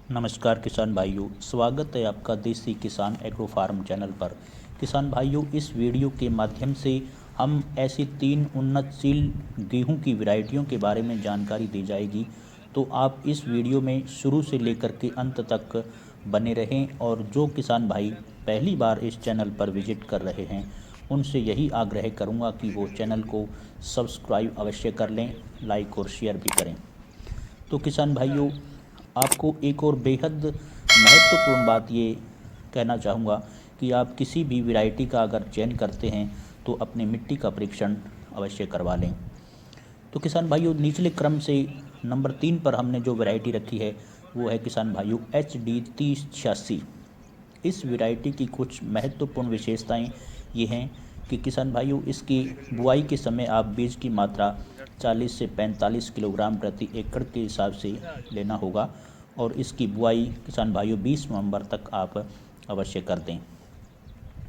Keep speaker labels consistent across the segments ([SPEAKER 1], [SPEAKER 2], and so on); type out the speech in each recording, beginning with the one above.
[SPEAKER 1] नमस्कार किसान भाइयों, स्वागत है आपका देसी किसान एग्रो फार्म चैनल पर। किसान भाइयों, इस वीडियो के माध्यम से हम ऐसी 3 उन्नतशील गेहूं की वैरायटियों के बारे में जानकारी दी जाएगी। तो आप इस वीडियो में शुरू से लेकर के अंत तक बने रहें। और जो किसान भाई पहली बार इस चैनल पर विजिट कर रहे हैं, उनसे यही आग्रह करूंगा कि वो चैनल को सब्सक्राइब अवश्य कर लें, लाइक और शेयर भी करें। तो किसान भाइयों, आपको एक और बेहद महत्वपूर्ण बात ये कहना चाहूँगा कि आप किसी भी वैरायटी का अगर चयन करते हैं तो अपनी मिट्टी का परीक्षण अवश्य करवा लें। तो किसान भाइयों, निचले क्रम से नंबर 3 पर हमने जो वैरायटी रखी है वो है किसान भाइयों HD 3086। इस वैरायटी की कुछ महत्वपूर्ण विशेषताएं ये हैं कि किसान भाइयों, इसकी बुआई के समय आप बीज की मात्रा 40 से 45 किलोग्राम प्रति एकड़ के हिसाब से लेना होगा। और इसकी बुआई किसान भाइयों 20 नवंबर तक आप अवश्य कर दें।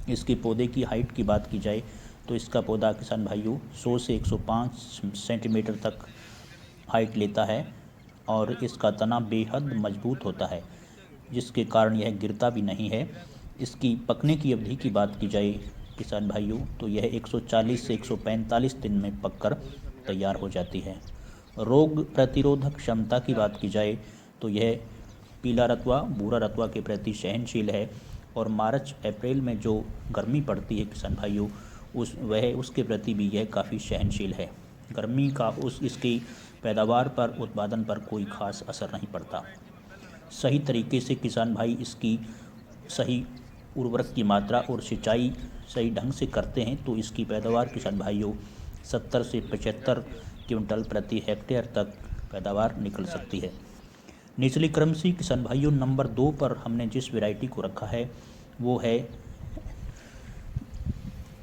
[SPEAKER 1] इसके पौधे की हाइट की बात की जाए तो इसका पौधा किसान भाइयों 100 से 105 सेंटीमीटर तक हाइट लेता है और इसका तना बेहद मजबूत होता है, जिसके कारण यह गिरता भी नहीं है। इसकी पकने की अवधि की बात की जाए किसान भाइयों तो यह 140 से 145 दिन में पककर तैयार हो जाती है। रोग प्रतिरोधक क्षमता की बात की जाए तो यह पीला रतुआ, भूरा रतुआ के प्रति सहनशील है। और मार्च अप्रैल में जो गर्मी पड़ती है किसान भाइयों, उसके प्रति भी यह काफ़ी सहनशील है। गर्मी का इसकी पैदावार पर, उत्पादन पर कोई खास असर नहीं पड़ता। सही तरीके से किसान भाई इसकी सही उर्वरक की मात्रा और सिंचाई सही ढंग से करते हैं तो इसकी पैदावार किसान भाइयों 70 से 75 क्विंटल प्रति हेक्टेयर तक पैदावार निकल सकती है। निचले क्रम से किसान भाइयों नंबर 2 पर हमने जिस वैरायटी को रखा है वो है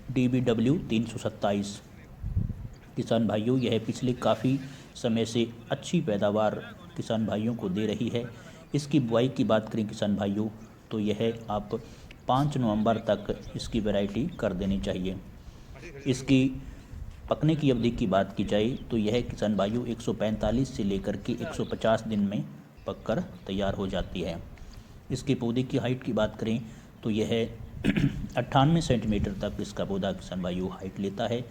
[SPEAKER 1] DBW 327। किसान भाइयों, यह पिछले काफ़ी समय से अच्छी पैदावार किसान भाइयों को दे रही है। इसकी बुआई की बात करें किसान भाइयों तो यह आप 5 नवंबर तक इसकी वैरायटी कर देनी चाहिए। इसकी पकने की अवधि की बात की जाए तो यह किसान भाइयों 145 से लेकर के 150 दिन में पककर तैयार हो जाती है। इसके पौधे की हाइट की बात करें तो यह 98 सेंटीमीटर तक इसका पौधा किसान भाइयों हाइट लेता है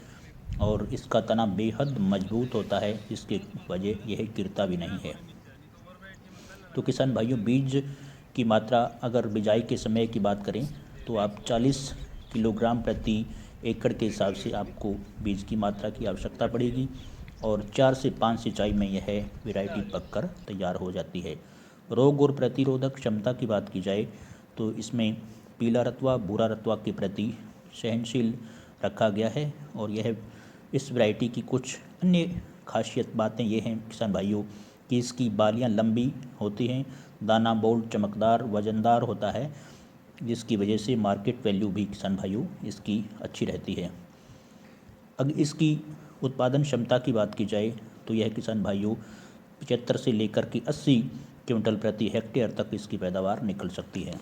[SPEAKER 1] और इसका तना बेहद मजबूत होता है, जिसके वजह यह गिरता भी नहीं है। तो किसान भाइयों, बीज की मात्रा अगर बिजाई के समय की बात करें तो आप 40 किलोग्राम प्रति एकड़ के हिसाब से आपको बीज की मात्रा की आवश्यकता पड़ेगी और 4 से 5 सिंचाई में यह वैरायटी पककर तैयार हो जाती है। रोग और प्रतिरोधक क्षमता की बात की जाए तो इसमें पीला रतुआ, भूरा रतुआ के प्रति सहनशील रखा गया है। और यह इस वैरायटी की कुछ अन्य खासियत बातें ये हैं किसान भाइयों कि इसकी बालियां लंबी होती हैं, दाना बोल्ड चमकदार वजनदार होता है, जिसकी वजह से मार्केट वैल्यू भी किसान भाइयों इसकी अच्छी रहती है। अगर इसकी उत्पादन क्षमता की बात की जाए तो यह किसान भाइयों 75 से लेकर के 80 क्विंटल प्रति हेक्टेयर तक इसकी पैदावार निकल सकती है।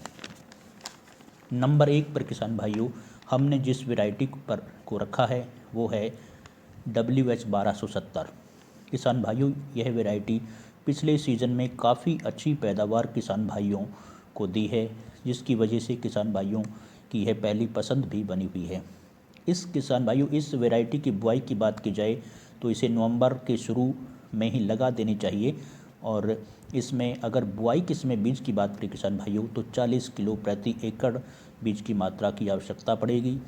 [SPEAKER 1] नंबर 1 पर किसान भाइयों हमने जिस वैरायटी पर को रखा है वो है WH 1270। किसान भाइयों, यह वैरायटी पिछले सीज़न में काफ़ी अच्छी पैदावार किसान भाइयों को दी है, जिसकी वजह से किसान भाइयों की यह पहली पसंद भी बनी हुई है। इस वैरायटी की बुआई की बात की जाए तो इसे नवंबर के शुरू में ही लगा देनी चाहिए। और इसमें अगर बुआई के समय बीज की बात करें किसान भाइयों तो 40 किलो प्रति एकड़ बीज की मात्रा की आवश्यकता पड़ेगी।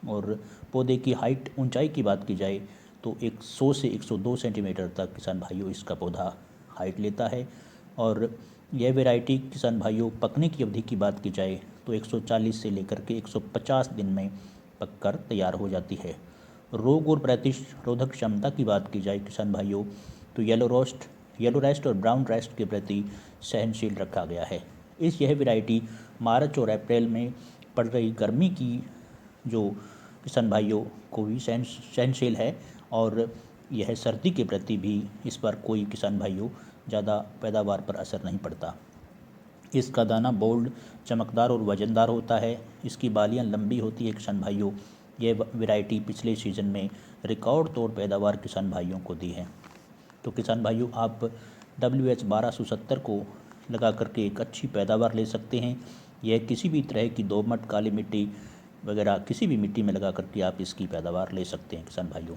[SPEAKER 1] और पौधे की हाइट, ऊंचाई की बात की जाए तो 100 से 102 सेंटीमीटर तक किसान भाइयों इसका पौधा हाइट लेता है। और यह वैरायटी किसान भाइयों पकने की अवधि की बात की जाए तो 140 से लेकर के 150 दिन में पककर तैयार हो जाती है। रोग और प्रतिरोधक क्षमता की बात की जाए किसान भाइयों तो येलो रेस्ट और ब्राउन रेस्ट के प्रति सहनशील रखा गया है। यह वैरायटी मार्च और अप्रैल में पड़ रही गर्मी की जो किसान भाइयों को भी सहनशील है। और यह सर्दी के प्रति भी इस पर कोई किसान भाइयों ज़्यादा पैदावार पर असर नहीं पड़ता। इसका दाना बोल्ड चमकदार और वजनदार होता है। इसकी बालियां लंबी होती है किसान भाइयों। यह वैरायटी पिछले सीज़न में रिकॉर्ड तोड़ पैदावार किसान भाइयों को दी है। तो किसान भाइयों, आप WH 1270 को लगा करके एक अच्छी पैदावार ले सकते हैं। यह किसी भी तरह की दोमट, काली मिट्टी वगैरह किसी भी मिट्टी में लगा करके आप इसकी पैदावार ले सकते हैं किसान भाइयों।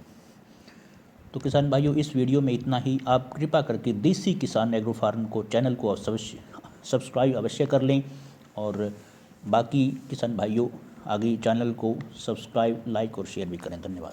[SPEAKER 1] तो किसान भाइयों, इस वीडियो में इतना ही। आप कृपा करके देसी किसान एग्रो फार्म को चैनल को सब्सक्राइब अवश्य कर लें, और बाकी किसान भाइयों आगे चैनल को सब्सक्राइब, लाइक और शेयर भी करें। धन्यवाद।